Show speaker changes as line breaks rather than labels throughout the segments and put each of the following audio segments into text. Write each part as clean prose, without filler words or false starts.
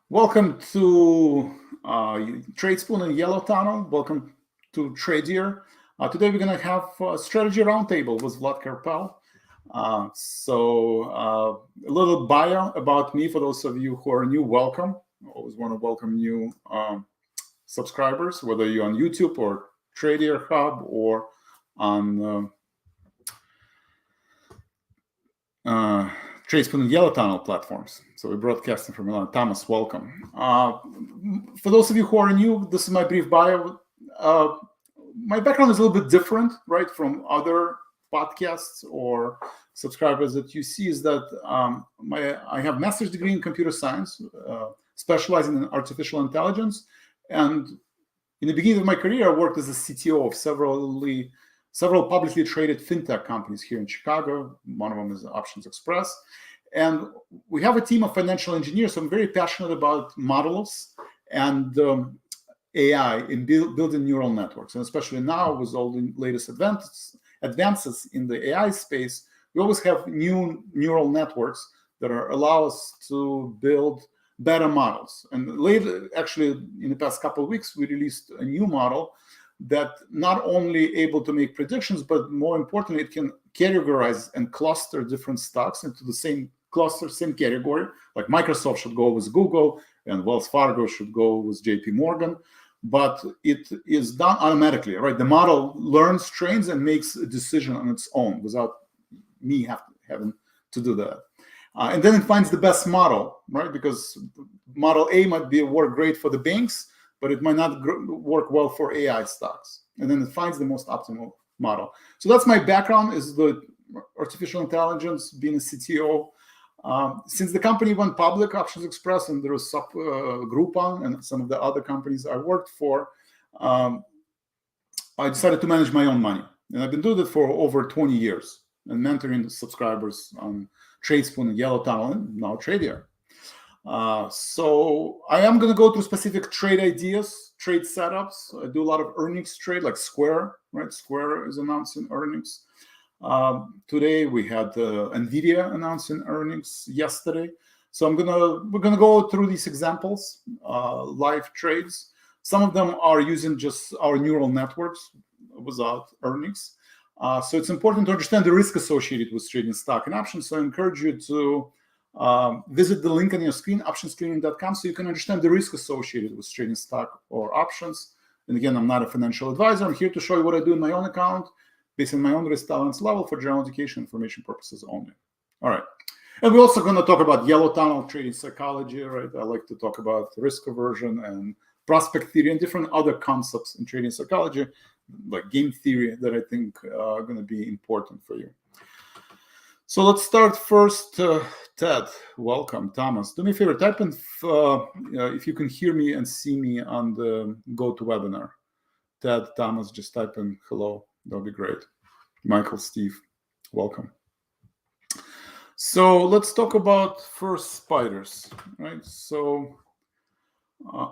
Welcome to TradeSpoon and Yellow Tunnel. Welcome to Tradier. Today we're going to have a strategy roundtable with Vlad Karpel. A little bio about me for those of you who are new. Welcome. I always want to welcome new subscribers, whether you're on YouTube or Tradier Hub or on TradeSpoon and Yellow Tunnel platforms. So we're broadcasting from Milan. Thomas, welcome. For those of you who are new, this is my brief bio. My background is a little bit different, right, from other podcasts or subscribers that you see. Is that I have a master's degree in computer science, specializing in artificial intelligence. And in the beginning of my career, I worked as a CTO of several publicly traded fintech companies here in Chicago. One of them is Options Express. And we have a team of financial engineers. So I'm very passionate about models and AI in building neural networks. And especially now with all the latest advances in the AI space, we always have new neural networks that allow us to build better models. And later, actually, in the past couple of weeks, we released a new model that not only able to make predictions, but more importantly, it can categorize and cluster different stocks into the same cluster, same category. Like Microsoft should go with Google and Wells Fargo should go with JP Morgan, but it is done automatically, right? The model learns, trains, and makes a decision on its own without me having to do that. And then it finds the best model, right? Because model A might work great for the banks, but it might not work well for AI stocks. And then it finds the most optimal model. So that's my background, is the artificial intelligence, being a CTO. Since the company went public, Options Express, and there was Groupon and some of the other companies I worked for, I decided to manage my own money. And I've been doing it for over 20 years and mentoring the subscribers on TradeSpoon and Yellow Tunnel and now Tradier. So I am going to go through specific trade ideas, trade setups. I do a lot of earnings trade, like Square, right? Square is announcing earnings. Today we had NVIDIA announcing earnings yesterday. So we're gonna go through these examples, live trades. Some of them are using just our neural networks without earnings. So it's important to understand the risk associated with trading stock and options. So I encourage you to visit the link on your screen, optionsclearing.com, so you can understand the risk associated with trading stock or options. And again, I'm not a financial advisor. I'm here to show you what I do in my own account, based on my own risk tolerance level for general education information purposes only. All right. And we're also going to talk about Yellow Tunnel trading psychology, right? I like to talk about risk aversion and prospect theory and different other concepts in trading psychology, like game theory, that I think are going to be important for you. So let's start first. Ted, welcome. Thomas, do me a favor, type in if you can hear me and see me on the GoToWebinar. Ted, Thomas, just type in hello. That'll be great. Michael, Steve, welcome. So let's talk about first spiders, right? So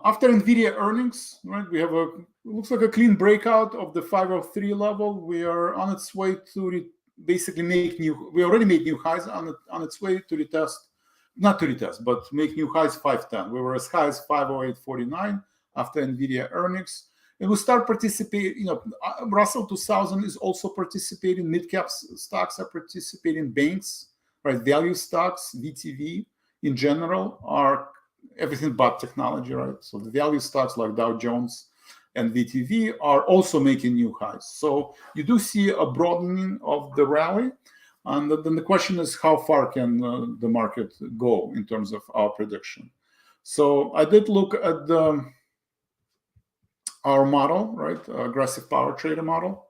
after NVIDIA earnings, right, we have looks like a clean breakout of the 503 level. We are on its way to basically we already made new highs on its way to retest, not to retest, but make new highs 510. We were as high as 508.49 after NVIDIA earnings. And we start participating, Russell 2000 is also participating, mid-cap stocks are participating, banks, right, value stocks, VTV in general are everything but technology, right? So the value stocks like Dow Jones and VTV are also making new highs. So you do see a broadening of the rally. And then the question is, how far can the market go in terms of our prediction? So I did look at our model, right? Aggressive power trader model.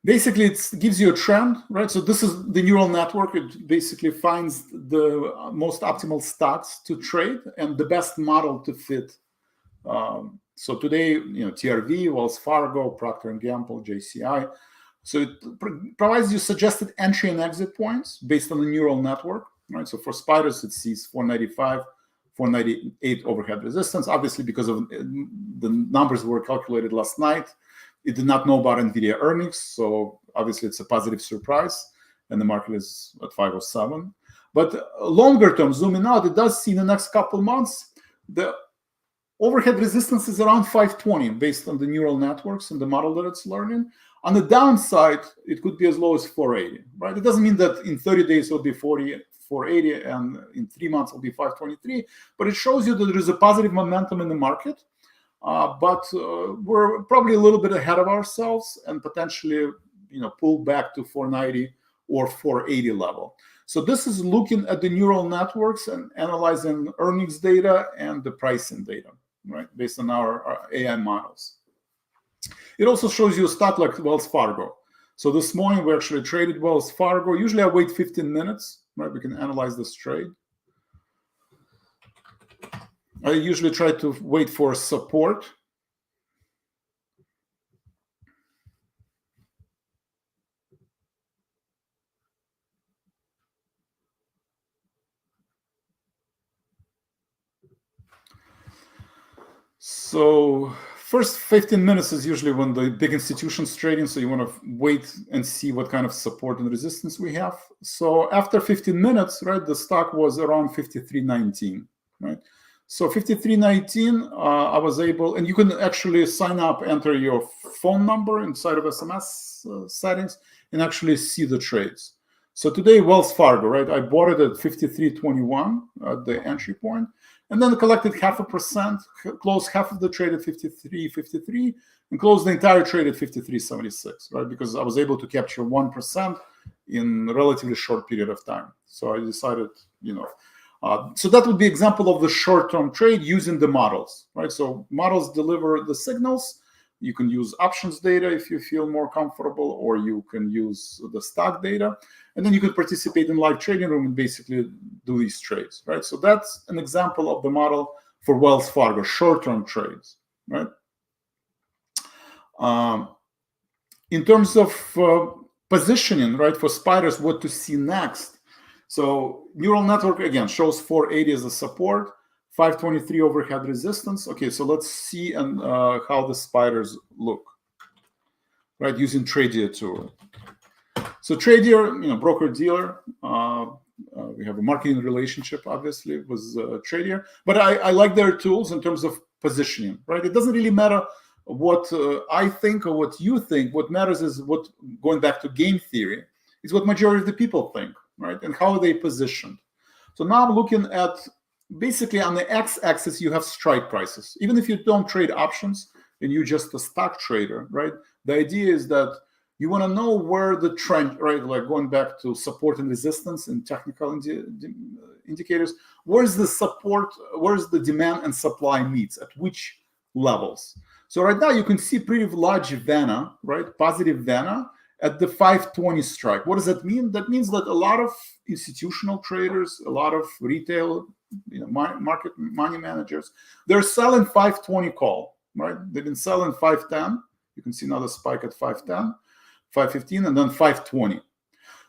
Basically, it gives you a trend, right? So this is the neural network. It basically finds the most optimal stocks to trade and the best model to fit. So today, TRV, Wells Fargo, Procter & Gamble, JCI. So it provides you suggested entry and exit points based on the neural network, right? So for spiders, it sees 495, 498 overhead resistance. Obviously, because of the numbers were calculated last night, it did not know about NVIDIA earnings. So obviously, it's a positive surprise, and the market is at 507. But longer term, zooming out, it does see in the next couple of months, the overhead resistance is around 520 based on the neural networks and the model that it's learning. On the downside, it could be as low as 480, right? It doesn't mean that in 30 days it'll be 480 and in 3 months it'll be 523, but it shows you that there is a positive momentum in the market. But we're probably a little bit ahead of ourselves and potentially, pull back to 490 or 480 level. So this is looking at the neural networks and analyzing earnings data and the pricing data, right, based on our AI models. It also shows you a stock like Wells Fargo. So this morning we actually traded Wells Fargo. Usually I wait 15 minutes, right? We can analyze this trade. I usually try to wait for support. So first 15 minutes is usually when the big institutions trading, so you want to wait and see what kind of support and resistance we have. So after 15 minutes, right, the stock was around 53.19, right? So 53.19, I was able, and you can actually sign up, enter your phone number inside of SMS settings, and actually see the trades. So today, Wells Fargo, right? I bought it at 53.21 at the entry point, and then collected 0.5%, closed half of the trade at 53.53, and closed the entire trade at 53.76, right? Because I was able to capture 1% in a relatively short period of time. So I decided, so that would be example of the short-term trade using the models, right? So models deliver the signals. You can use options data if you feel more comfortable, or you can use the stock data. And then you can participate in live trading room and basically do these trades, right? So that's an example of the model for Wells Fargo, short-term trades, right? In terms of positioning, right, for spiders, what to see next. So neural network, again, shows 480 as a support, 523 overhead resistance. Okay, so let's see how the spiders look, right, using Tradier tool. So Tradier, broker-dealer, we have a marketing relationship, obviously, with Tradier. But I like their tools in terms of positioning, right? It doesn't really matter what I think or what you think. What matters is what, going back to game theory, is what majority of the people think, right? And how are they positioned. So now I'm looking at, basically on the x-axis, you have strike prices. Even if you don't trade options and you're just a stock trader, right? The idea is that you want to know where the trend, right? Like going back to support and resistance and technical indicators, where's the support, where's the demand and supply meets, at which levels. So right now you can see pretty large VANA, right? Positive VANA at the 520 strike. What does that mean? That means that a lot of institutional traders, a lot of retail, market money managers, they're selling 520 call, right? They've been selling 510. You can see another spike at 510, 515, and then 520.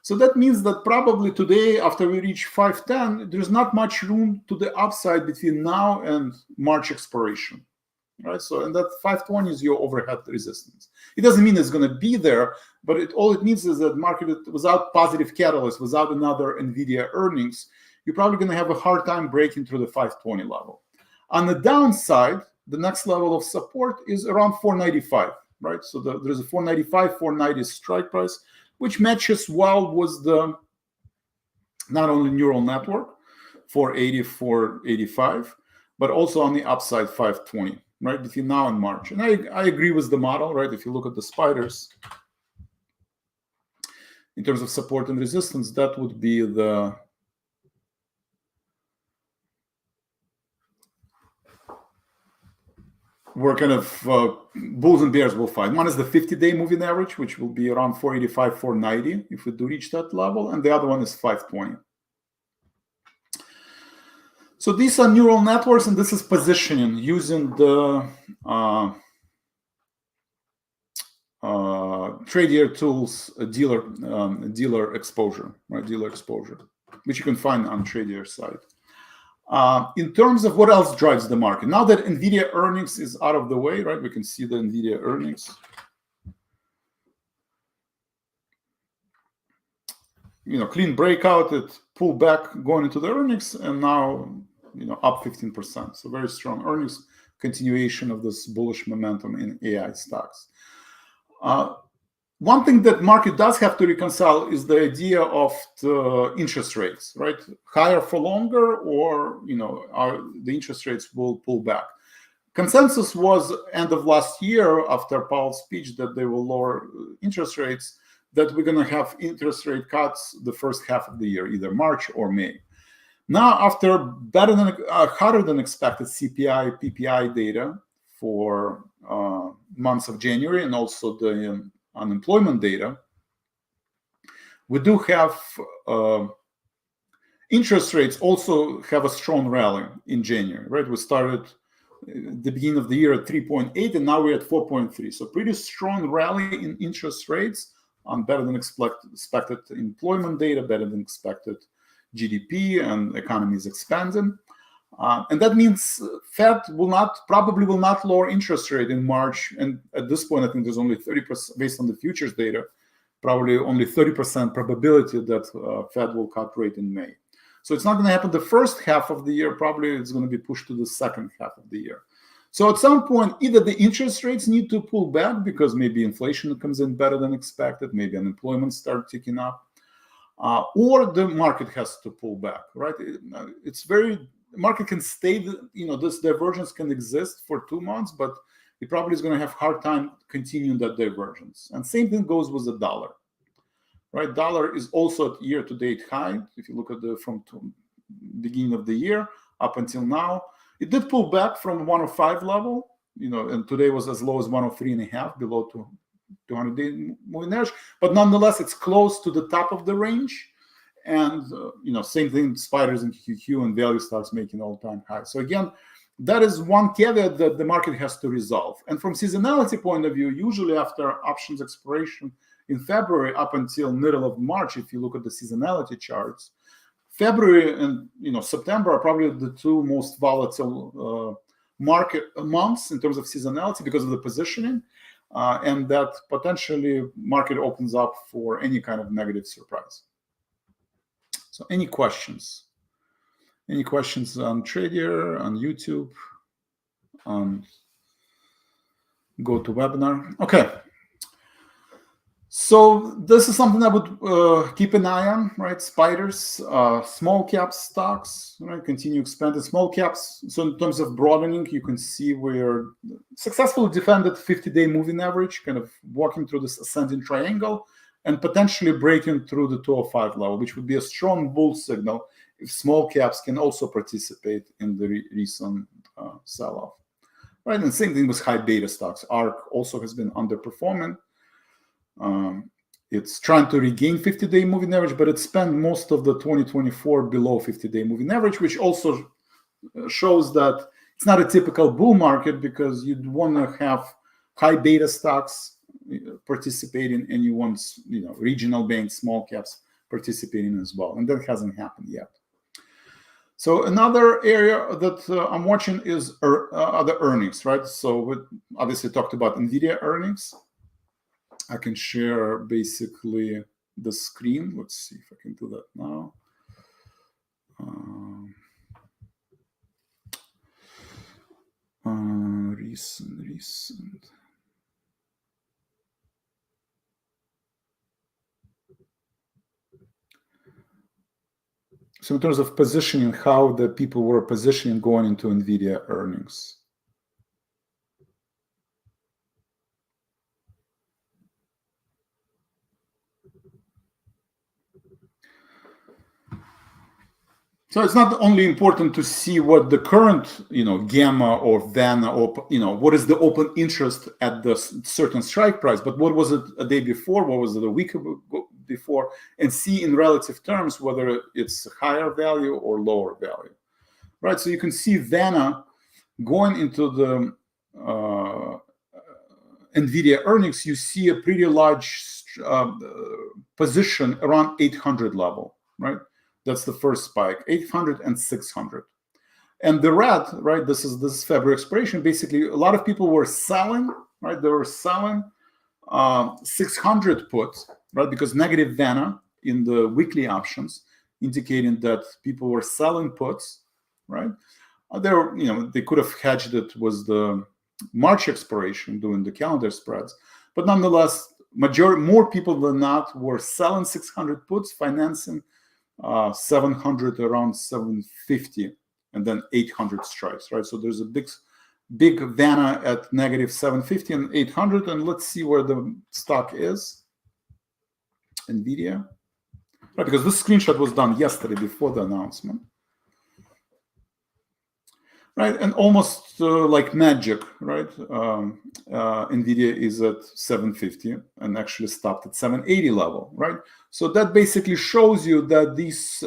So that means that probably today, after we reach 510, there's not much room to the upside between now and March expiration, right? So, and that 520 is your overhead resistance. It doesn't mean it's going to be there, but all it means is that market, without positive catalyst, without another NVIDIA earnings, you're probably going to have a hard time breaking through the 520 level. On the downside, the next level of support is around 495, right? So there's a 495, 490 strike price, which matches well with the not only neural network, 480, 485, but also on the upside 520, right? Between now and March. And I agree with the model, right? If you look at the spiders, in terms of support and resistance, that would be the where kind of bulls and bears will fight. One is the 50-day moving average, which will be around 485, 490 if we do reach that level, and the other one is 520. So these are neural networks, and this is positioning using the Tradier tools dealer exposure, right? Dealer exposure, which you can find on Tradier site. In terms of what else drives the market, now that NVIDIA earnings is out of the way, right? We can see the NVIDIA earnings. clean breakout, it pulled back going into the earnings, and now, up 15%. So very strong earnings, continuation of this bullish momentum in AI stocks. One thing that market does have to reconcile is the idea of the interest rates, right? Higher for longer, or the interest rates will pull back. Consensus was end of last year after Powell's speech that they will lower interest rates, that we're going to have interest rate cuts the first half of the year, either March or May. Now, after harder than expected CPI, PPI data for months of January, and also the unemployment data, we do have interest rates also have a strong rally in January, right? We started the beginning of the year at 3.8, and now we're at 4.3. So pretty strong rally in interest rates on better than expected employment data, better than expected GDP, and economy is expanding. And that means Fed probably will not lower interest rate in March. And at this point, I think there's only 30%, based on the futures data, probably only 30% probability that Fed will cut rate in May. So it's not going to happen the first half of the year. Probably it's going to be pushed to the second half of the year. So at some point, either the interest rates need to pull back because maybe inflation comes in better than expected, maybe unemployment starts ticking up, or the market has to pull back, right? Market can stay, this divergence can exist for 2 months, but it probably is going to have a hard time continuing that divergence. And same thing goes with the dollar, right? Dollar is also at year-to-date high. If you look at from beginning of the year up until now, it did pull back from 105 level, and today was as low as 103.5, below 200-day moving average. But nonetheless, it's close to the top of the range. And, same thing, spiders and QQQ and value stocks making all-time high. So again, that is one caveat that the market has to resolve. And from seasonality point of view, usually after options expiration in February up until middle of March, if you look at the seasonality charts, February and September are probably the two most volatile market months in terms of seasonality because of the positioning, and that potentially market opens up for any kind of negative surprise. So any questions? Any questions on Tradier, on YouTube, on GoToWebinar? Okay. So this is something I would keep an eye on, right? Spiders, small cap stocks, right? Continue expanding small caps. So in terms of broadening, you can see we're successfully defended 50-day moving average, kind of walking through this ascending triangle and potentially breaking through the 205 level, which would be a strong bull signal if small caps can also participate in the recent sell-off, right? And same thing with high beta stocks. ARK also has been underperforming. It's trying to regain 50-day moving average, but it spent most of the 2024 below 50-day moving average, which also shows that it's not a typical bull market because you'd want to have high beta stocks participating, and you want regional banks, small caps participating as well, and that hasn't happened yet. So another area that I'm watching is other earnings, right? So we obviously talked about NVIDIA earnings. I can share basically the screen. Let's see if I can do that now. Recent. So in terms of positioning, how the people were positioning going into NVIDIA earnings. So it's not only important to see what the current, gamma or VANA or, what is the open interest at the certain strike price, but what was it a day before, what was it a week before, and see in relative terms whether it's higher value or lower value, right? So you can see VANA going into the NVIDIA earnings, you see a pretty large position around 800 level, right? That's the first spike, 800 and 600. And the red, right, this is February expiration. Basically, a lot of people were selling, right? They were selling 600 puts, right? Because negative VANA in the weekly options, indicating that people were selling puts, right? They could have hedged it with the March expiration doing the calendar spreads, but nonetheless, more people than not were selling 600 puts, financing 700, around 750, and then 800 strikes, right? So there's a big VANA at negative 750 and 800, and let's see where the stock is. NVIDIA, right? Because this screenshot was done yesterday before the announcement. Right, and almost like magic, right? NVIDIA is at 750 and actually stopped at 780 level, right? So that basically shows you that these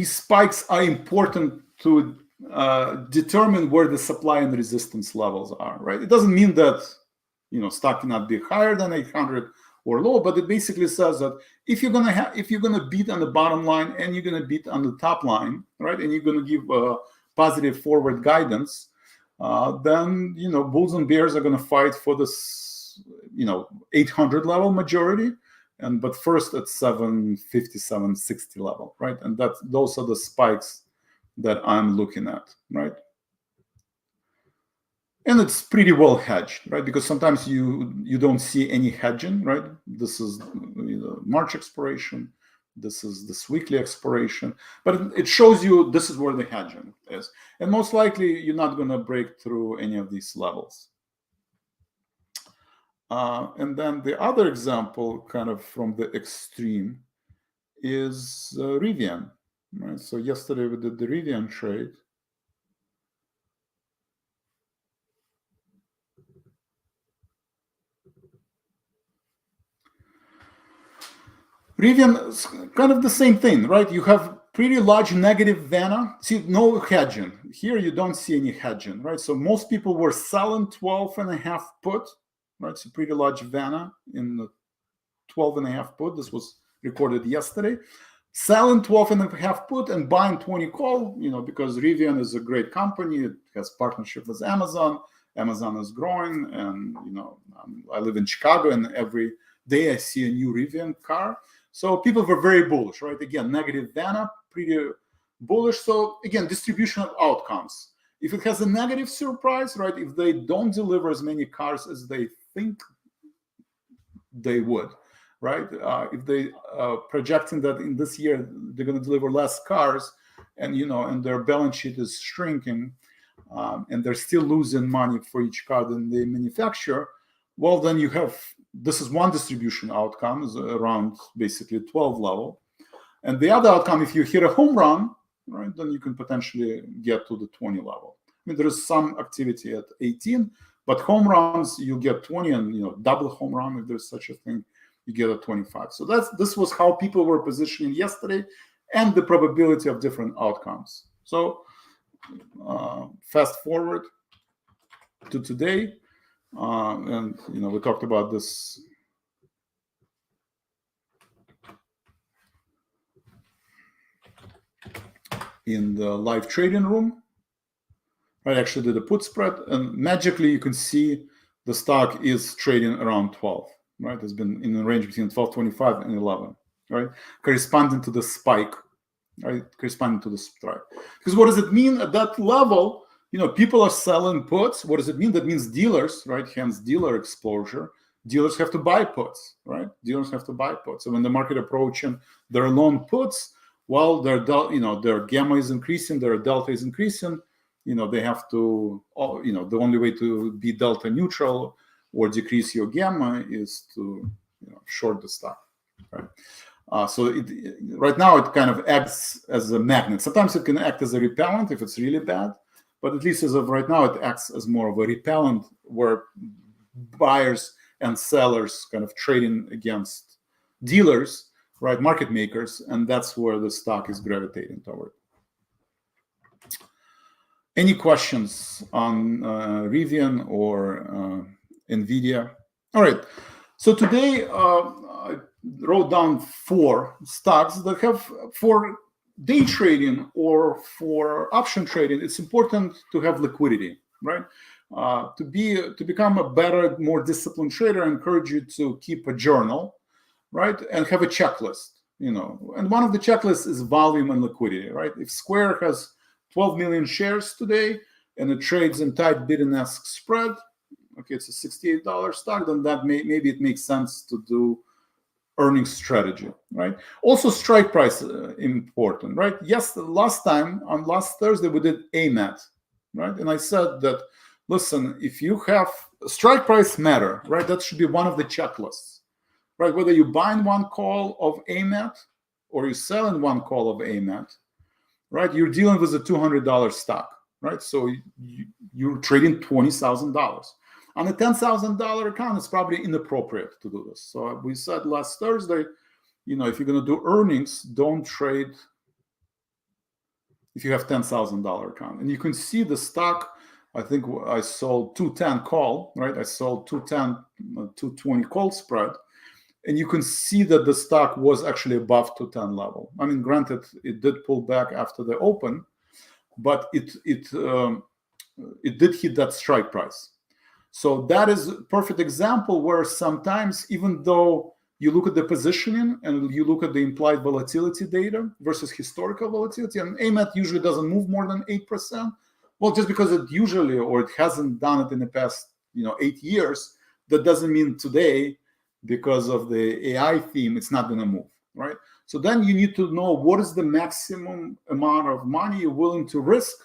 spikes are important to determine where the supply and resistance levels are, right? It doesn't mean that stock cannot be higher than 800 or low, but it basically says that if you're gonna beat on the bottom line and you're gonna beat on the top line, right, and you're gonna give positive forward guidance, then bulls and bears are gonna fight for this 800 level majority, but first at 750, 760 level, right, and those are the spikes that I'm looking at, right. And it's pretty well hedged, right? Because sometimes you don't see any hedging, right? This is March expiration. This is this weekly expiration. But it shows you this is where the hedging is. And most likely, you're not going to break through any of these levels. And then the other example, kind of from the extreme, is Rivian, right? So yesterday we did the Rivian trade. Rivian is kind of the same thing, right? You have pretty large negative VANA. See, no hedging. Here you don't see any hedging, right? So most people were selling 12.5 put, right? So pretty large VANA in the 12.5 put. This was recorded yesterday. Selling 12.5 put and buying 20 call, because Rivian is a great company. It has partnership with Amazon. Amazon is growing, and I live in Chicago, and every day I see a new Rivian car. So people were very bullish, right? Again, negative VANA, pretty bullish. So again, distribution of outcomes. If it has a negative surprise, right? If they don't deliver as many cars as they think they would, right? If they projecting that in this year they're going to deliver less cars, and and their balance sheet is shrinking, and they're still losing money for each car that they manufacture, well, then you have, this is one distribution outcome, is around basically 12 level. And the other outcome, if you hit a home run, right, then you can potentially get to the 20 level. I mean, there is some activity at 18, but home runs, you get 20, and double home run, if there's such a thing, you get a 25. So this was how people were positioning yesterday, and the probability of different outcomes. So fast forward to today. And we talked about this in the live trading room. I actually did a put spread, and magically you can see the stock is trading around 12, right? It's been in a range between 12.25 and 11, right? Corresponding to the spike, right? Corresponding to the strike. Because what does it mean at that level? People are selling puts. What does it mean? That means dealers, right? Hence dealer exposure. Dealers have to buy puts, right? Dealers have to buy puts. So when the market approaching their long puts, while their gamma is increasing, their delta is increasing, they have to, the only way to be delta neutral or decrease your gamma is to short the stock, right? So right now it kind of acts as a magnet. Sometimes it can act as a repellent if it's really bad. But at least as of right now, it acts as more of a repellent, where buyers and sellers kind of trading against dealers, right, market makers, and that's where the stock is gravitating toward. Any questions on Rivian or NVIDIA? All right. So today I wrote down 4 stocks that have, for day trading or for option trading, it's important to have liquidity, right? To become a better, more disciplined trader, I encourage you to keep a journal, right, and have a checklist. And one of the checklists is volume and liquidity, right? If Square has 12 million shares today and it trades in tight bid and ask spread, okay, it's a $68 stock, then that maybe it makes sense to do earnings strategy, right? Also, strike price important, right? Yes, last Thursday we did AMAT, right? And I said that, listen, if you have strike price matter, right? That should be one of the checklists, right? Whether you buy in one call of AMAT or you sell in one call of AMAT, right? You're dealing with a $200 stock, right? So you're trading $20,000. On a $10,000 account, it's probably inappropriate to do this. So we said last Thursday, if you're going to do earnings, don't trade if you have $10,000 account. And you can see the stock. I think I sold 210 call, right? I sold 210, 220 call spread. And you can see that the stock was actually above 210 level. I mean, granted, it did pull back after the open, but it did hit that strike price. So that is a perfect example where sometimes, even though you look at the positioning and you look at the implied volatility data versus historical volatility, and AMAT usually doesn't move more than 8%. Well, just because it usually, or it hasn't done it in the past, 8 years, that doesn't mean today, because of the AI theme, it's not going to move, right? So then you need to know what is the maximum amount of money you're willing to risk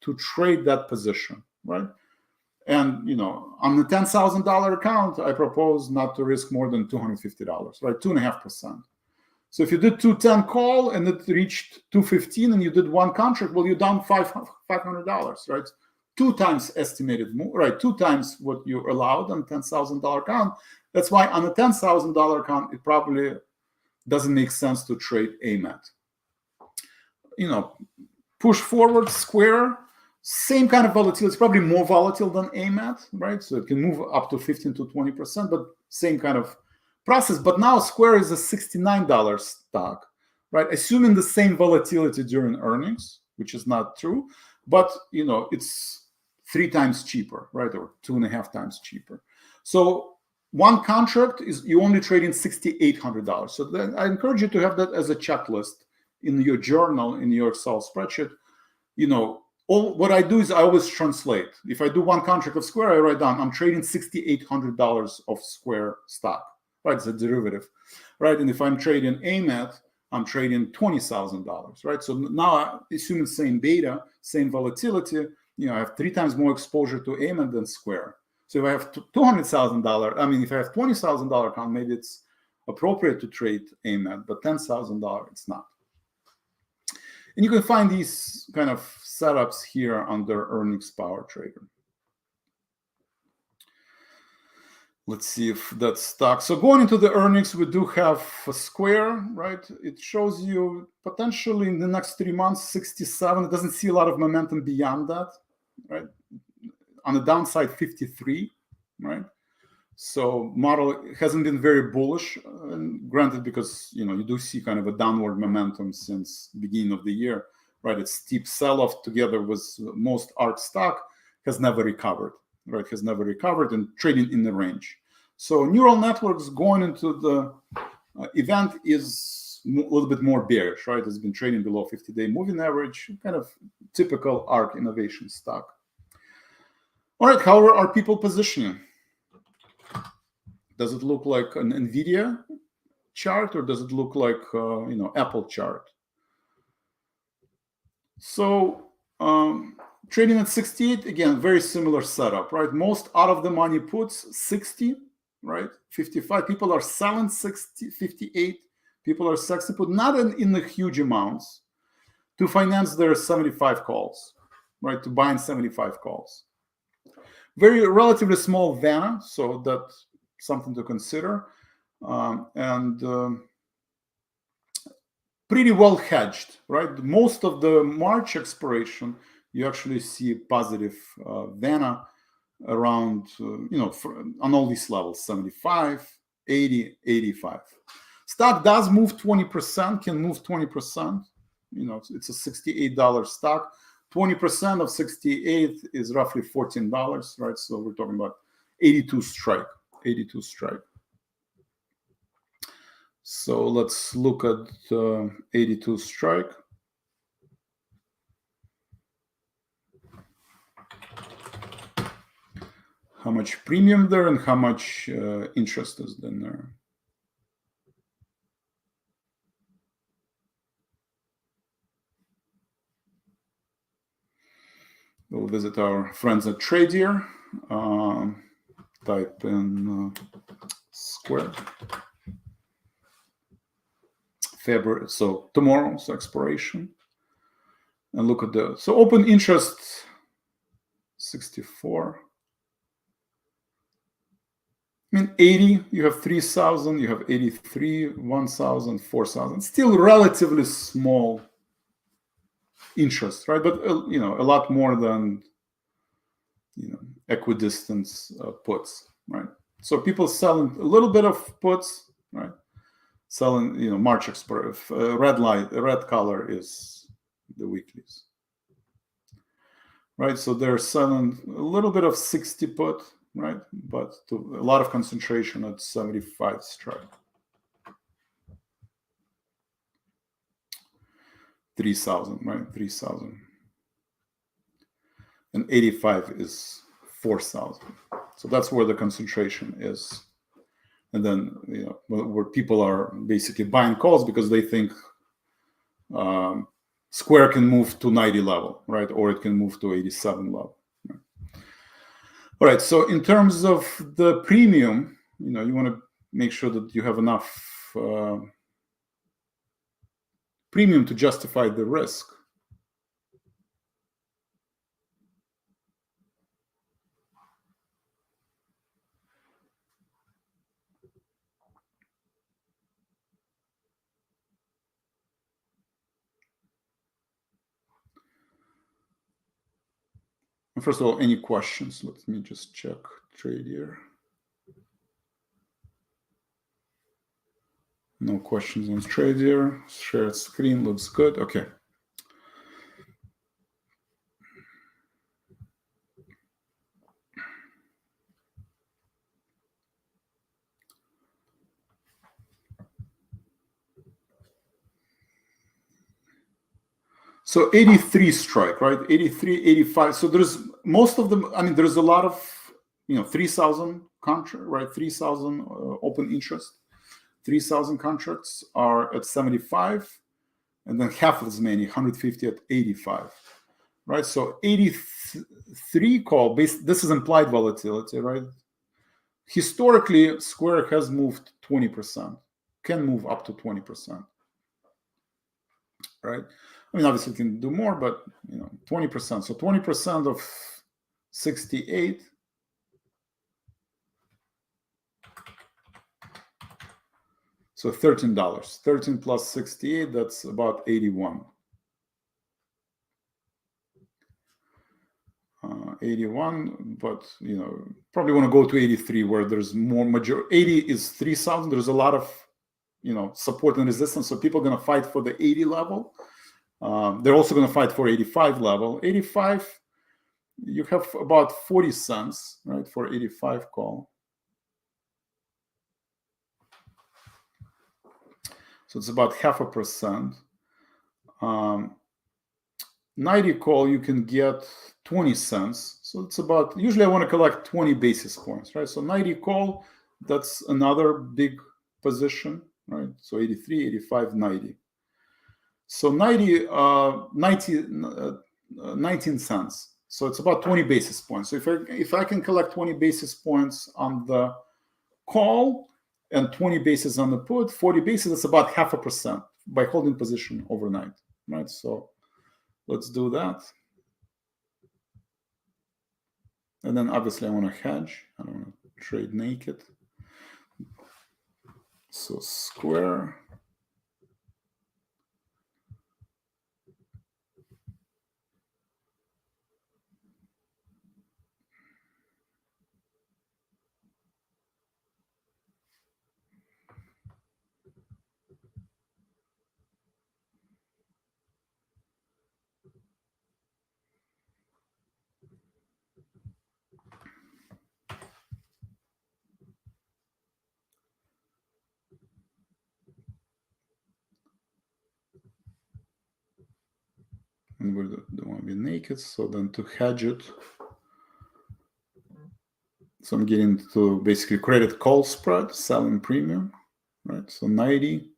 to trade that position, right? And, on the $10,000 account, I propose not to risk more than $250, right? 2.5%. So if you did 210 call and it reached 215 and you did one contract, well, you're down $500, right? 2 times estimated, right? 2 times what you allowed on $10,000 account. That's why on a $10,000 account, it probably doesn't make sense to trade AMAT. Push forward, Square, same kind of volatility. It's probably more volatile than AMAT, right? So it can move up to 15 to 20%, but same kind of process. But now Square is a $69 stock, right? Assuming the same volatility during earnings, which is not true, but it's 3 times cheaper, right? Or 2.5 times cheaper. So one contract is you only trading $6,800. So then I encourage you to have that as a checklist in your journal, in your Excel spreadsheet. What I do is I always translate. If I do one contract of Square, I write down I'm trading $6,800 of Square stock, right? It's a derivative, right? And if I'm trading AMAT, I'm trading $20,000, right? So now, assuming same beta, same volatility, I have 3 times more exposure to AMAT than Square. So if I have $200,000, if I have $20,000 account, maybe it's appropriate to trade AMAT, but $10,000, it's not. And you can find these kind of setups here under Earnings Power Trader. Let's see if that's stock. So going into the earnings, we do have a Square, right? It shows you potentially in the next 3 months, 67. It doesn't see a lot of momentum beyond that, right? On the downside, 53, right? So model hasn't been very bullish, and granted, because you do see kind of a downward momentum since beginning of the year, right? It's steep sell-off together with most ARK stock has never recovered, right? Has never recovered and trading in the range. So neural networks going into the event is a little bit more bearish, right? It's been trading below 50-day moving average, kind of typical ARK innovation stock. All right, how are people positioning? Does it look like an NVIDIA chart or does it look like Apple chart? So trading at 68, again, very similar setup, right? Most out of the money puts 60, right? 55. People are selling 60, 58. People are 60 put, not in the huge amounts, to finance their 75 calls, right? To buy in 75 calls. Very relatively small VANA, so that's something to consider. Pretty well hedged, right? Most of the March expiration, you actually see positive VANA around, on all these levels, 75, 80, 85. Stock does move 20%, can move 20%. It's a $68 stock. 20% of 68 is roughly $14, right? So we're talking about 82 strike, 82 strike. So let's look at 82 strike. How much premium there and how much interest is then there. We'll visit our friends at Tradier. Type in Square. February, so tomorrow's expiration. And look at the, so open interest 64. I mean, 80, you have 3,000, you have 83, 1,000, 4,000. Still relatively small interest, right? But, you know, a lot more than, you know, equidistance puts, right? So people selling a little bit of puts, right? Selling, you know, March red color is the weeklies, right? So they're selling a little bit of 60 put, right? But a lot of concentration at 75 strike. 3,000, right? 3,000. And 85 is 4,000. So that's where the concentration is. And then, you know, where people are basically buying calls because they think Square can move to 90 level, right? Or it can move to 87 level. Right? All right. So in terms of the premium, you know, you want to make sure that you have enough premium to justify the risk. And first of all, any questions? Let me just check Tradier. No questions on Tradier. Shared screen looks good. Okay. So 83 strike, right? 83, 85. So there's most of them. I mean, there's a lot of, you know, 3,000 contract, right? 3,000 open interest. 3,000 contracts are at 75, and then half as many, 150 at 85, right? So 83 call based. This is implied volatility, right? Historically, Square has moved 20%, can move up to 20%, right? I mean, obviously, it can do more, but, you know, 20%. So 20% of 68. So $13. 13 plus 68, that's about 81. 81, but, you know, probably want to go to 83 where there's more major. 80 is 3,000. There's a lot of, you know, support and resistance. So people are going to fight for the 80 level. They're also going to fight for 85 level. 85, you have about 40 cents, right, for 85 call. So it's about 0.5%. 90 call, you can get 20 cents. So it's about, usually I want to collect 20 basis points, right? So 90 call, that's another big position, right? So 83, 85, 90. So 90, 19 cents. So it's about 20 basis points. So if I can collect 20 basis points on the call and 20 basis on the put, 40 basis, that's about 0.5% by holding position overnight, right? So let's do that. And then obviously I want to hedge. I don't want to trade naked. So Square. and we don't want to be naked. So then to hedge it, so I'm getting to basically credit call spread, selling premium, right? So 90.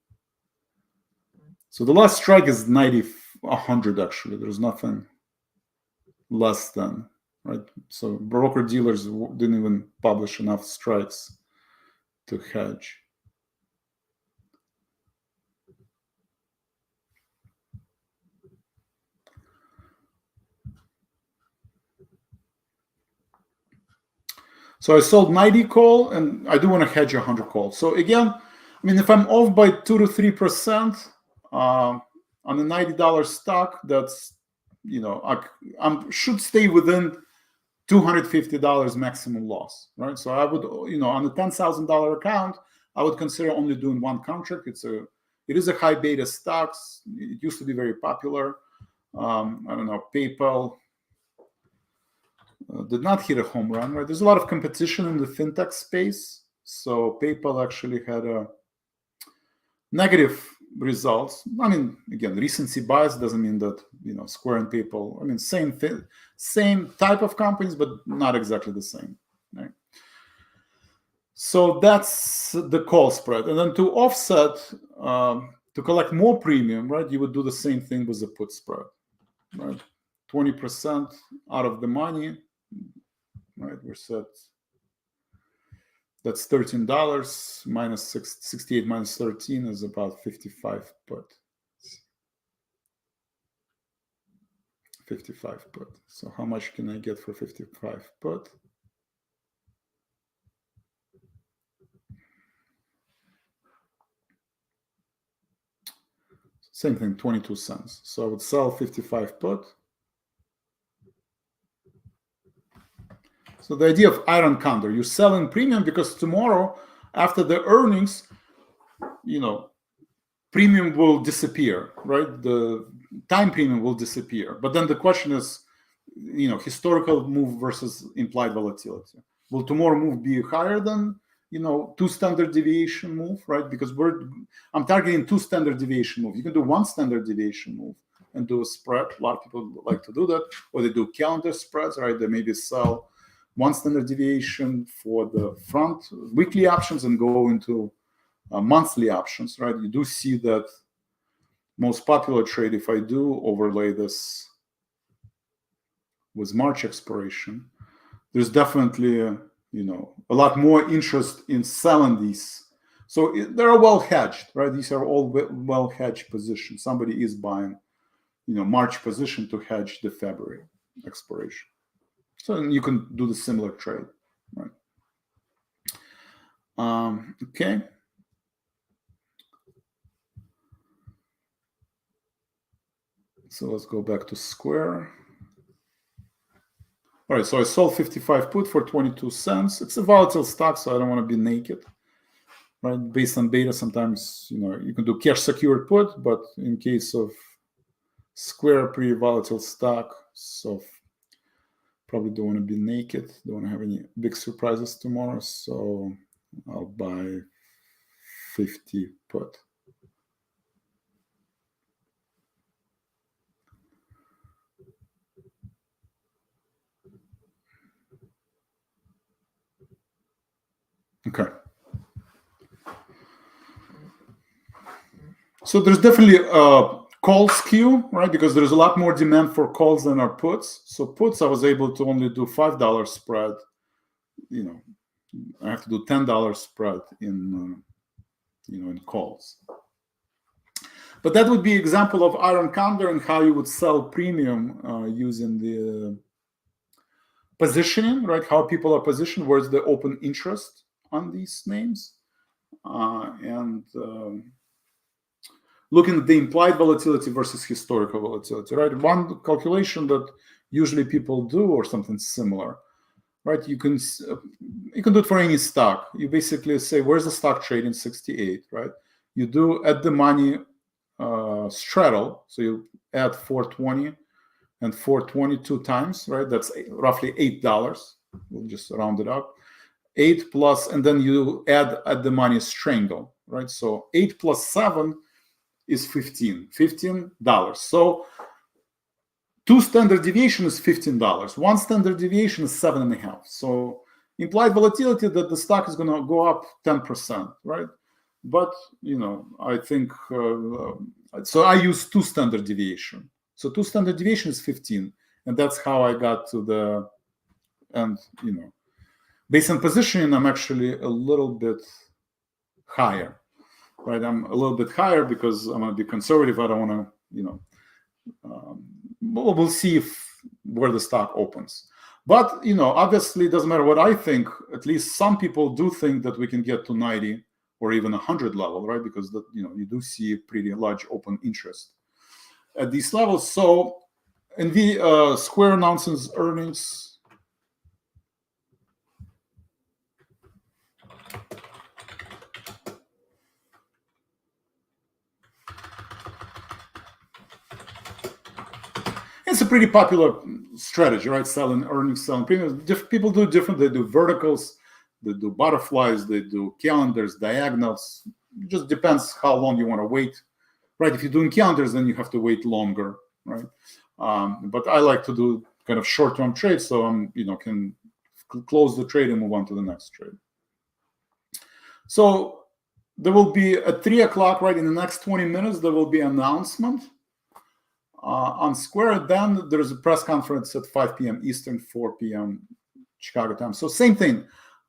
So the last strike is 90, 100 actually. There's nothing less than, right? So broker dealers didn't even publish enough strikes to hedge. So I sold 90 call, and I do want to hedge 100 call. So again, I mean, if I'm off by 2 to 3% on a $90 stock, that's, you know, I should stay within $250 maximum loss, right? So I would, you know, on a $10,000 account, I would consider only doing one contract. It is a high beta stocks. It used to be very popular. I don't know, PayPal did not hit a home run, right? There's a lot of competition in the fintech space. So PayPal actually had a negative results. I mean, again, recency bias doesn't mean that, you know, Square and PayPal, I mean, same thing, same type of companies, but not exactly the same, right? So that's the call spread. And then to offset, to collect more premium, right, you would do the same thing with the put spread, right? 20% out of the money, right? We're set. That's $13 minus 68 minus 13 is about 55 put. 55 put. So how much can I get for 55 put? Same thing, 22 cents. So I would sell 55 put. So the idea of iron condor, you're selling premium because tomorrow, after the earnings, you know, premium will disappear, right? The time premium will disappear. But then the question is, you know, historical move versus implied volatility. Will tomorrow move be higher than, you know, 2 standard deviation move, right? Because I'm targeting 2 standard deviation move. You can do 1 standard deviation move and do a spread. A lot of people like to do that, or they do calendar spreads, right? They maybe sell 1 standard deviation for the front weekly options and go into monthly options, right? You do see that most popular trade, if I do overlay this with March expiration, there's definitely, you know, a lot more interest in selling these. So they're well hedged, right? These are all well hedged positions. Somebody is buying, you know, March position to hedge the February expiration. So you can do the similar trade, right? Okay. So let's go back to Square. All right, so I sold 55 put for 22 cents. It's a volatile stock, so I don't want to be naked, right? Based on beta, sometimes, you know, you can do cash secured put, but in case of Square, pretty volatile stock, so probably don't want to be naked. Don't want to have any big surprises tomorrow, so I'll buy 50 put. Okay. So there's definitely a call skew, right? Because there's a lot more demand for calls than our puts. So puts, I was able to only do $5 spread. You know, I have to do $10 spread in, you know, in calls. But that would be example of iron condor and how you would sell premium using the positioning, right? How people are positioned, where's the open interest on these names, and looking at the implied volatility versus historical volatility, right? One calculation that usually people do, or something similar, right? You can do it for any stock. You basically say, where's the stock trading 68, right? You do at the money straddle, so you add 420 and 422 times, right? That's roughly $8. We'll just round it up. 8 plus, and then you add at the money strangle, right? So 8 plus 7 is $15. So 2 standard deviation is $15. 1 standard deviation is 7.5. So implied volatility that the stock is going to go up 10%, right? But, I think, so I use 2 standard deviation. So 2 standard deviation is 15. And that's how I got to the, and, based on positioning, I'm actually a little bit higher, right? I'm a little bit higher because I'm going to be conservative. I don't want to, we'll see where the stock opens. But, obviously it doesn't matter what I think. At least some people do think that we can get to 90 or even 100 level, right? Because, you do see a pretty large open interest at these levels. So Square announces earnings. It's a pretty popular strategy, right? Selling earnings, selling premiums. People do different. They do verticals, they do butterflies, they do calendars, diagonals. It just depends how long you want to wait, right? If you're doing calendars, then you have to wait longer, right? But I like to do kind of short-term trades, so I'm, can close the trade and move on to the next trade. So there will be at 3 o'clock, right? In the next 20 minutes, there will be an announcement on Square. Then there's a press conference at 5 p.m. Eastern, 4 p.m. Chicago time. So same thing.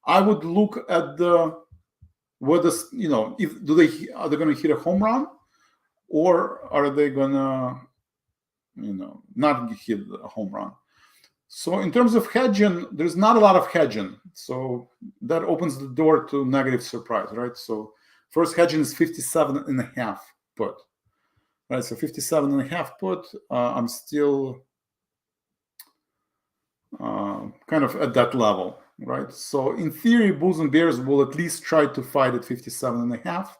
I would look at whether, if are they going to hit a home run, or are they going to, not hit a home run? So in terms of hedging, there's not a lot of hedging. So that opens the door to negative surprise, right? So first hedging is 57.5 put. Right, so 57.5 put, I'm still kind of at that level, right? So in theory, bulls and bears will at least try to fight at 57.5.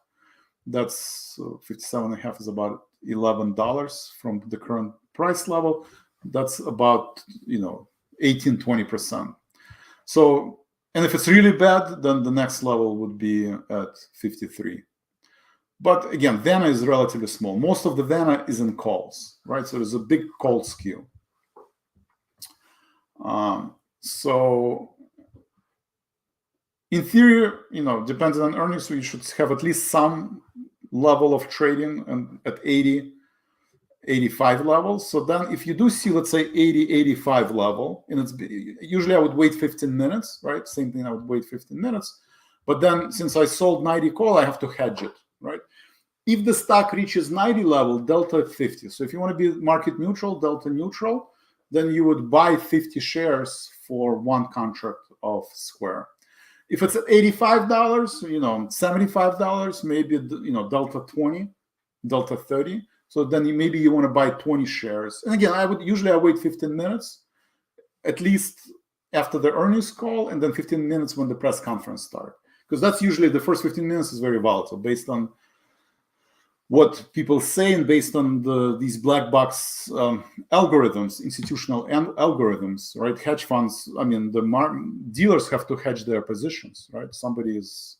That's 57.5 is about $11 from the current price level. That's about 18-20%. So, and if it's really bad, then the next level would be at 53. But again, VANA is relatively small. Most of the VANA is in calls, right? So there's a big call skew. So in theory, depending on earnings, we should have at least some level of trading and at 80, 85 levels. So then if you do see, let's say 80, 85 level, and it's usually I would wait 15 minutes, right? Same thing, I would wait 15 minutes. But then since I sold 90 call, I have to hedge it, right? If the stock reaches 90 level, delta at 50. So if you want to be market neutral, delta neutral, then you would buy 50 shares for 1 contract of Square. If it's at $85, $75, maybe, delta 20, delta 30. So then maybe you want to buy 20 shares. And again, I wait 15 minutes, at least after the earnings call, and then 15 minutes when the press conference starts. Because that's usually the first 15 minutes is very volatile based on what people say and based on these black box algorithms, institutional algorithms, right? Hedge funds, the dealers have to hedge their positions, right? Somebody is,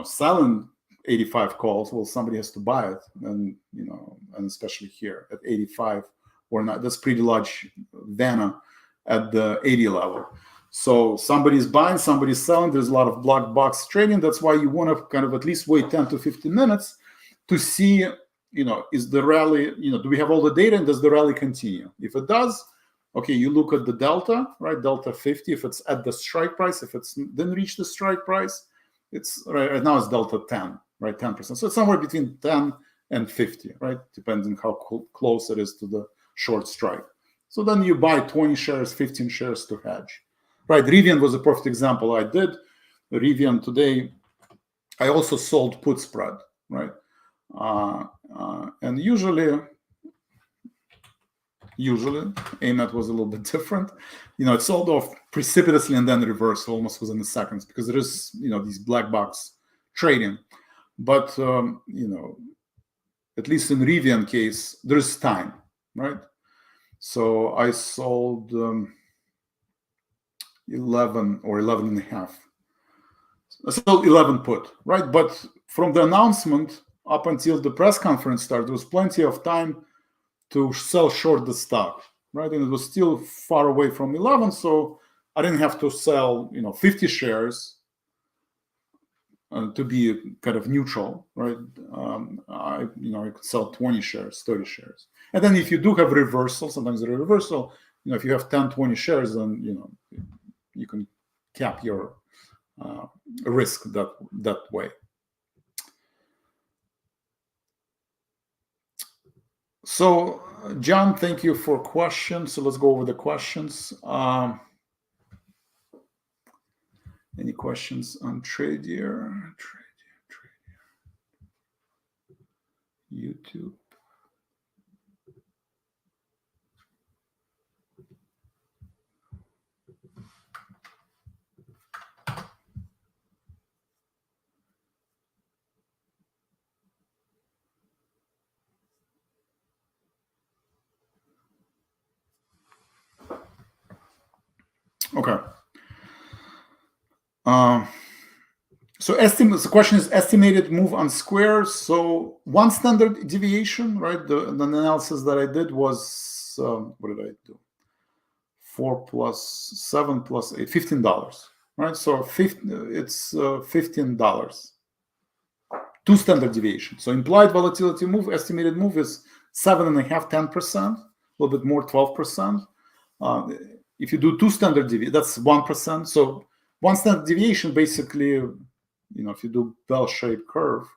selling 85 calls. Well, somebody has to buy it, and and especially here at 85 or not, that's pretty large VANA at the 80 level. So somebody's buying, somebody's selling. There's a lot of black box trading. That's why you want to kind of at least wait 10 to 15 minutes to see, is the rally, do we have all the data and does the rally continue? If it does, okay, you look at the delta, right? Delta 50, if it's at the strike price, if it's didn't reach the strike price, it's right now it's delta 10, right? 10%. So it's somewhere between 10 and 50, right? Depending how close it is to the short strike. So then you buy 20 shares, 15 shares to hedge, right? Rivian was a perfect example. I did Rivian today. I also sold put spread, right? And usually AMAT was a little bit different. It sold off precipitously and then reversed almost within the seconds because there is, these black box trading. But, at least in Rivian case, there's time, right? So I sold 11 or 11 and a half. I sold 11 put, right? But from the announcement up until the press conference started, there was plenty of time to sell short the stock, right? And it was still far away from 11, so I didn't have to sell, 50 shares to be kind of neutral, right? I could sell 20 shares, 30 shares. And then if you do have reversal, sometimes a reversal, if you have 10, 20 shares, then, you can cap your risk that way. So, John, thank you for questions. So let's go over the questions. Any questions on Tradier? YouTube. Okay. So the question is estimated move on Square. So one standard deviation, right? The analysis that I did was, what did I do? 4 plus 7 plus 8, $15, right? So it's $15. Two standard deviations. So implied volatility move, estimated move is 7.5%, 10%, a little bit more, 12%. If you do two standard deviations, that's 1%. So one standard deviation, basically, if you do bell-shaped curve,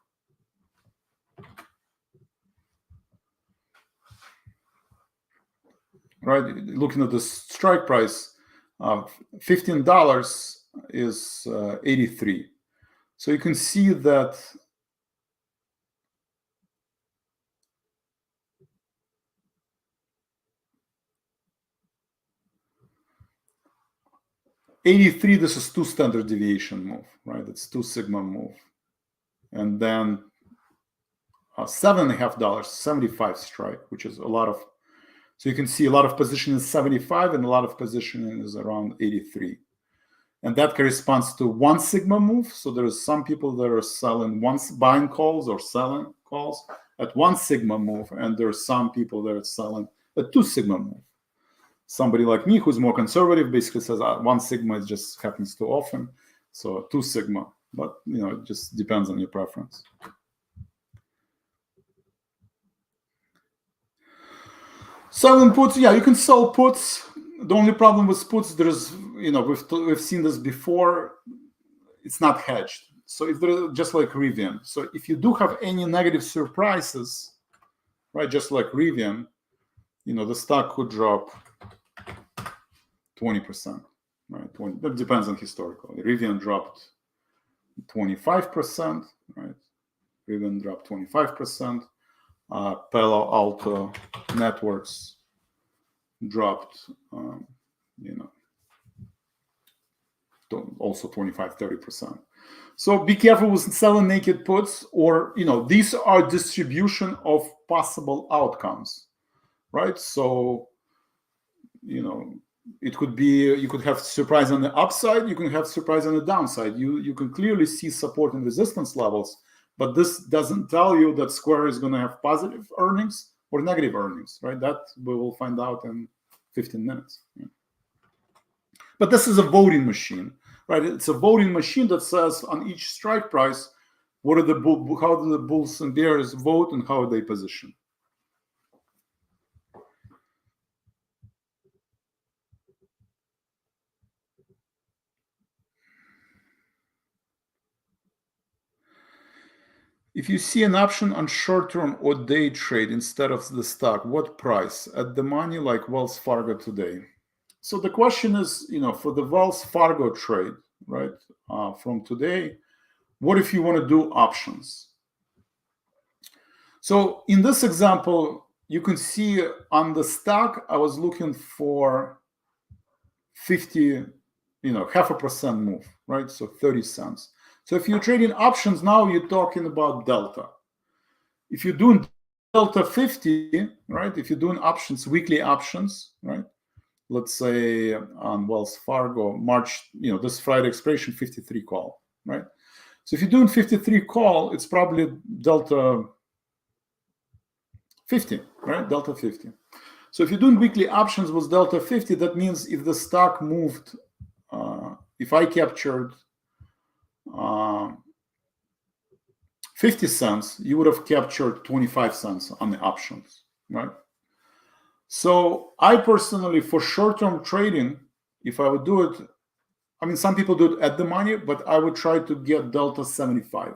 right? Looking at the strike price, $15 is 83. So you can see that $83, this is two standard deviation move, right? It's 2 sigma move. And then $7.5, 75 strike, which is a lot of, so you can see a lot of position is 75 and a lot of positioning is around 83. And that corresponds to 1 sigma move. So there's some people that are selling buying calls or selling calls at 1 sigma move. And there's some people that are selling at 2 sigma move. Somebody like me who's more conservative basically says 1 sigma just happens too often. So 2 sigma, but it just depends on your preference. Selling puts, yeah, you can sell puts. The only problem with puts, there's, we've seen this before, it's not hedged. So if they're just like Rivian. So if you do have any negative surprises, right, just like Rivian, the stock could drop 20%, right? That depends on historical. Rivian dropped 25%, right? Rivian dropped 25%. Palo Alto Networks dropped, also 25-30%. So be careful with selling naked puts, or these are distribution of possible outcomes, right? So it could be, you could have surprise on the upside, you can have surprise on the downside. You can clearly see support and resistance levels, but this doesn't tell you that Square is going to have positive earnings or negative earnings, right? That we will find out in 15 minutes. Yeah. But this is a voting machine, right? It's a voting machine that says on each strike price, how do the bulls and bears vote and how are they positioned? If you see an option on short-term or day trade instead of the stock, what price? At the money, like Wells Fargo today. So the question is, for the Wells Fargo trade, right, from today, what if you want to do options? So in this example, you can see on the stock, I was looking for 50, 0.5% move, right? So 30 cents. So if you're trading options now, you're talking about delta. If you're doing delta 50, right? If you're doing options, weekly options, right? Let's say on Wells Fargo, March, this Friday expiration 53 call, right? So if you're doing 53 call, it's probably delta 50, right? Delta 50. So if you're doing weekly options with delta 50, that means if the stock moved, if I captured 50 cents, you would have captured 25 cents on the options, right? So I personally, for short-term trading, if I would do it, I mean, some people do it at the money, but I would try to get delta 75,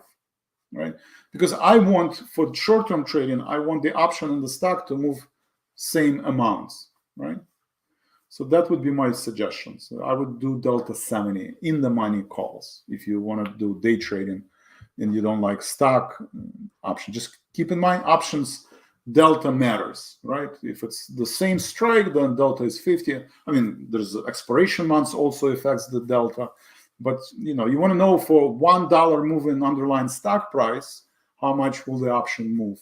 right? Because I want, for short-term trading, I want the option in the stock to move same amounts, right? So that would be my suggestion. So I would do delta 70 in the money calls if you want to do day trading and you don't like stock option. Just keep in mind options delta matters, right? If it's the same strike, then delta is 50. I mean, there's expiration months also affects the delta, but you want to know for $1 move in underlying stock price, how much will the option move,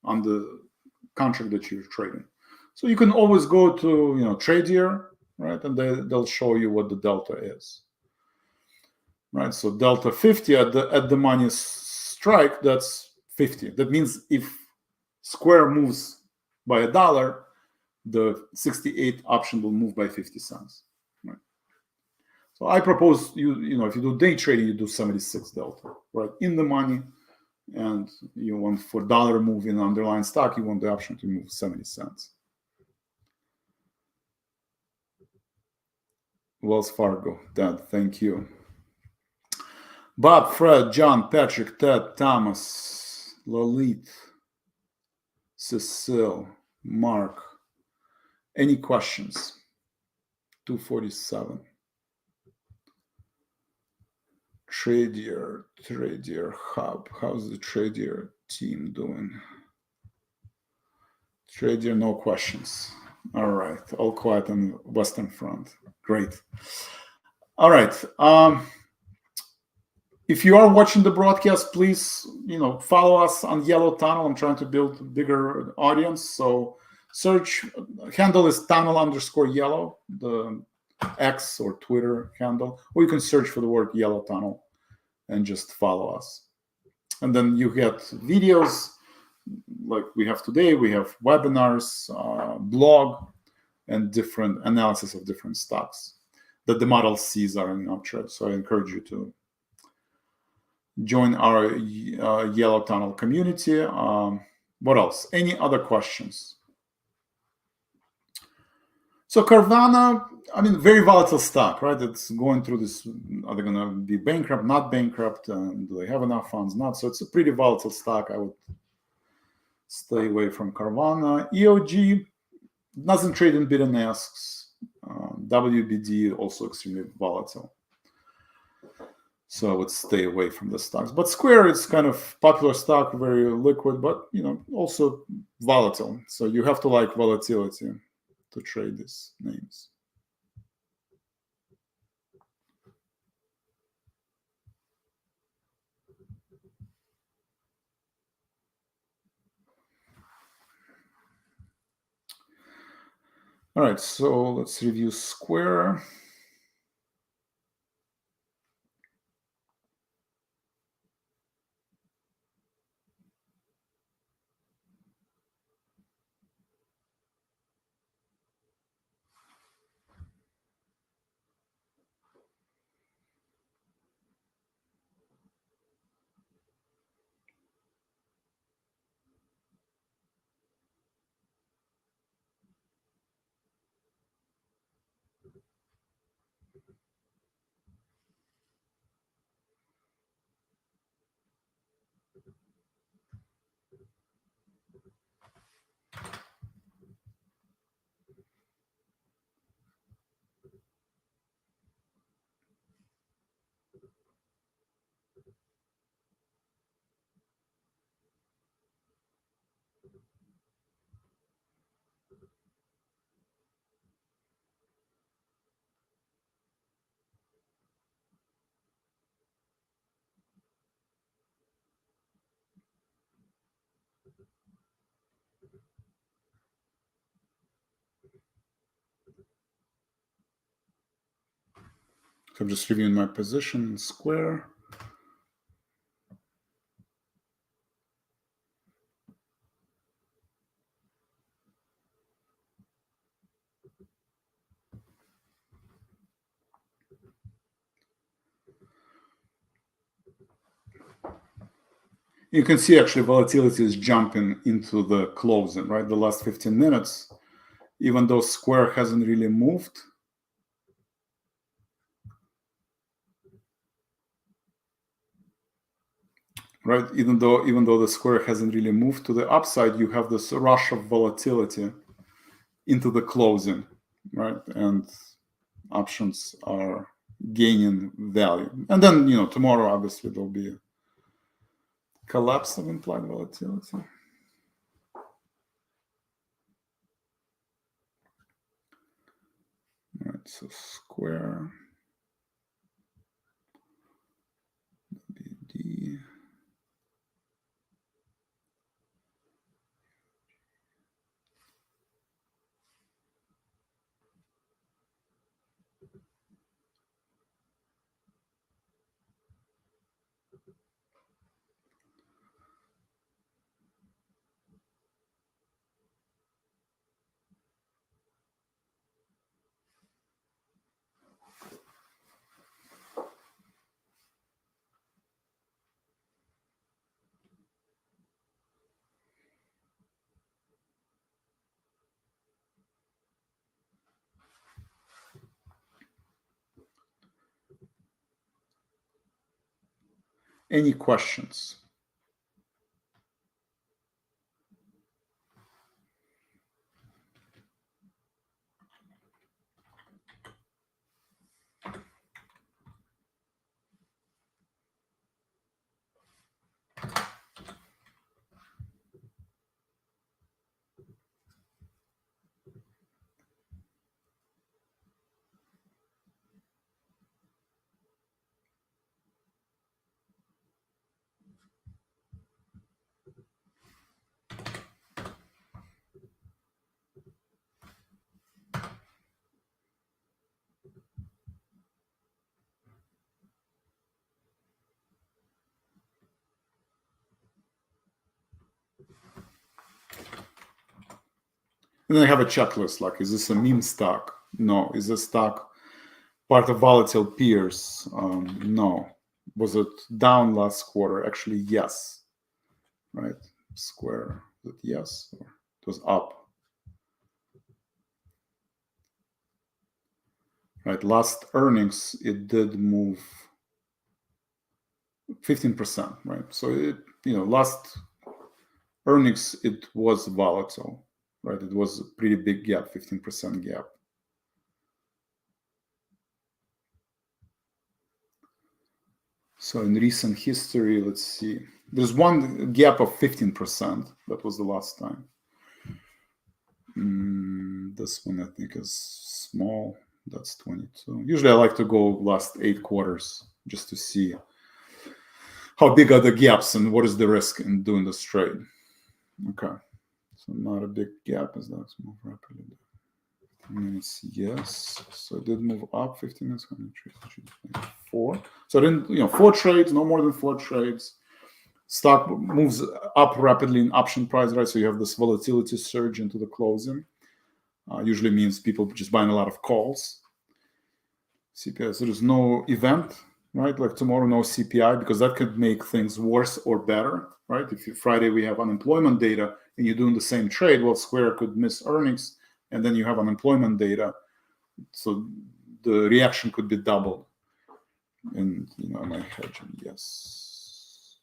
on the contract that you're trading. So you can always go to Tradier, right, and they'll show you what the delta is, right? So delta 50 at the money strike, that's 50. That means if Square moves by $1, the 68 option will move by 50 cents. Right? So I propose if you do day trading, you do 76 delta, right, in the money, and you want for dollar move in underlying stock, you want the option to move 70 cents. Wells Fargo, Dad, thank you. Bob, Fred, John, Patrick, Ted, Thomas, Lalit, Cecile, Mark. Any questions? 247. Tradier Hub. How's the Tradier team doing? Tradier, no questions. All right, all quiet on the Western Front. Great. All right. If you are watching the broadcast, please, follow us on Yellow Tunnel. I'm trying to build a bigger audience. So search, handle is tunnel_yellow, the X or Twitter handle, or you can search for the word Yellow Tunnel and just follow us. And then you get videos like we have today. We have webinars, blog, and different analysis of different stocks that the Model Cs are in uptrend. So I encourage you to join our Yellow Tunnel community. What else? Any other questions? So Carvana, very volatile stock, right? It's going through this, are they going to be bankrupt, not bankrupt? And do they have enough funds? Not. So it's a pretty volatile stock. I would stay away from Carvana. EOG doesn't trade in bid and asks. WBD also extremely volatile. So I would stay away from the stocks. But Square is kind of popular stock, very liquid, but also volatile. So you have to like volatility to trade these names. All right, so let's review Square. So I'm just reviewing my position in Square. You can see actually volatility is jumping into the closing, right? The last 15 minutes, even though Square hasn't really moved. Right, even though the Square hasn't really moved to the upside, you have this rush of volatility into the closing, right? And options are gaining value. And then, tomorrow, obviously, there'll be a collapse of implied volatility. All right, so Square, BD. Any questions? And then I have a checklist, like, is this a meme stock? No. Is this stock part of volatile peers? No. Was it down last quarter? Actually, yes. Right? Square, is it yes? Or it was up. Right? Last earnings, it did move 15%, right? So it, last earnings, it was volatile, right? It was a pretty big gap, 15% gap. So in recent history, let's see, there's one gap of 15%. That was the last time. This one I think is small. That's 22. Usually I like to go last 8 quarters just to see how big are the gaps and what is the risk in doing this trade. Okay, so not a big gap as that move rapidly. 15 minutes, yes. So it did move up. 15 minutes, how many trades? 4. So I didn't, 4 trades, no more than 4 trades. Stock moves up rapidly in option price, right? So you have this volatility surge into the closing. Usually means people just buying a lot of calls. CPI, so there's no event, right? Like tomorrow, no CPI, because that could make things worse or better, right? If Friday we have unemployment data and you're doing the same trade, well, Square could miss earnings, and then you have unemployment data, so the reaction could be doubled. And am I hedging? Yes.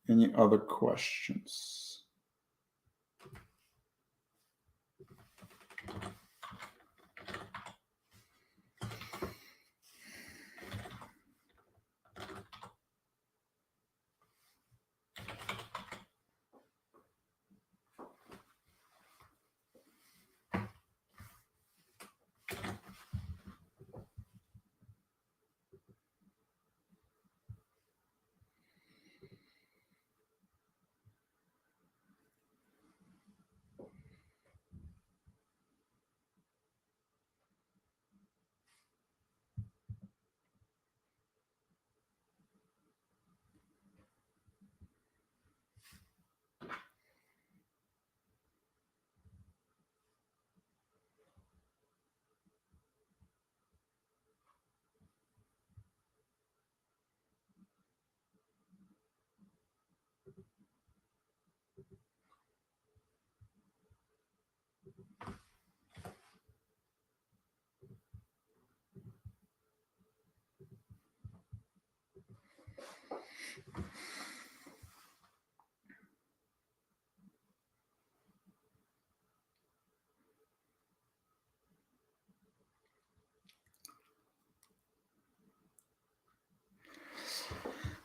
Any other questions?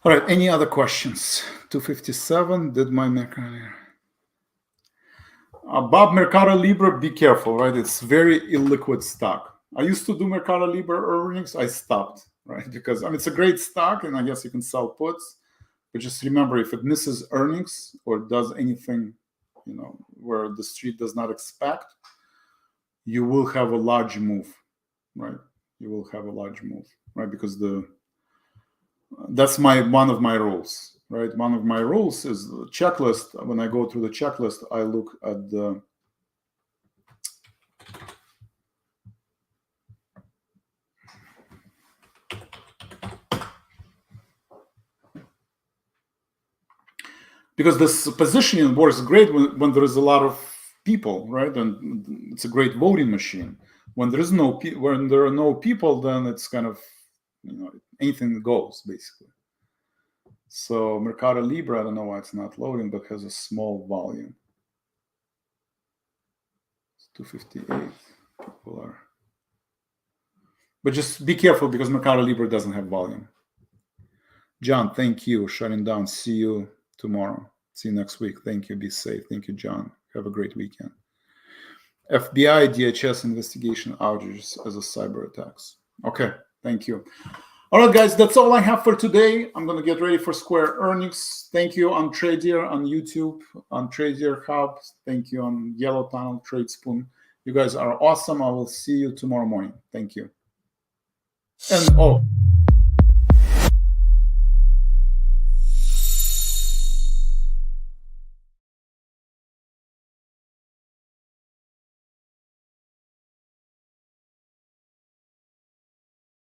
All right, any other questions? 257, did my Mercado... Bob, Mercado Libre, be careful, right? It's very illiquid stock. I used to do Mercado Libre earnings. I stopped, right? Because I mean, it's a great stock, and I guess you can sell puts. But just remember, if it misses earnings or does anything, you know, where the street does not expect, you will have a large move, right? You will have a large move, right? Because that's one of my rules. Right, one of my rules is the checklist. When I go through the checklist, I look at the because this positioning works great when there is a lot of people, right? And it's a great voting machine. When there are no people, then it's kind of, you know, anything goes basically. So Mercado Libre, I don't know why it's not loading, but has a small volume. It's 258. People are, but just be careful because Mercado Libre doesn't have volume. John, thank you. Shutting down. See you tomorrow. See you next week. Thank you. Be safe. Thank you, John. Have a great weekend. FBI, DHS investigation outages as a cyber attacks. Okay. Thank you. All right, guys, that's all I have for today. I'm going to get ready for Square earnings. Thank you on Tradier, on YouTube, on Tradier Hub. Thank you on Yellow Tunnel, Tradespoon. You guys are awesome. I will see you tomorrow morning. Thank you. And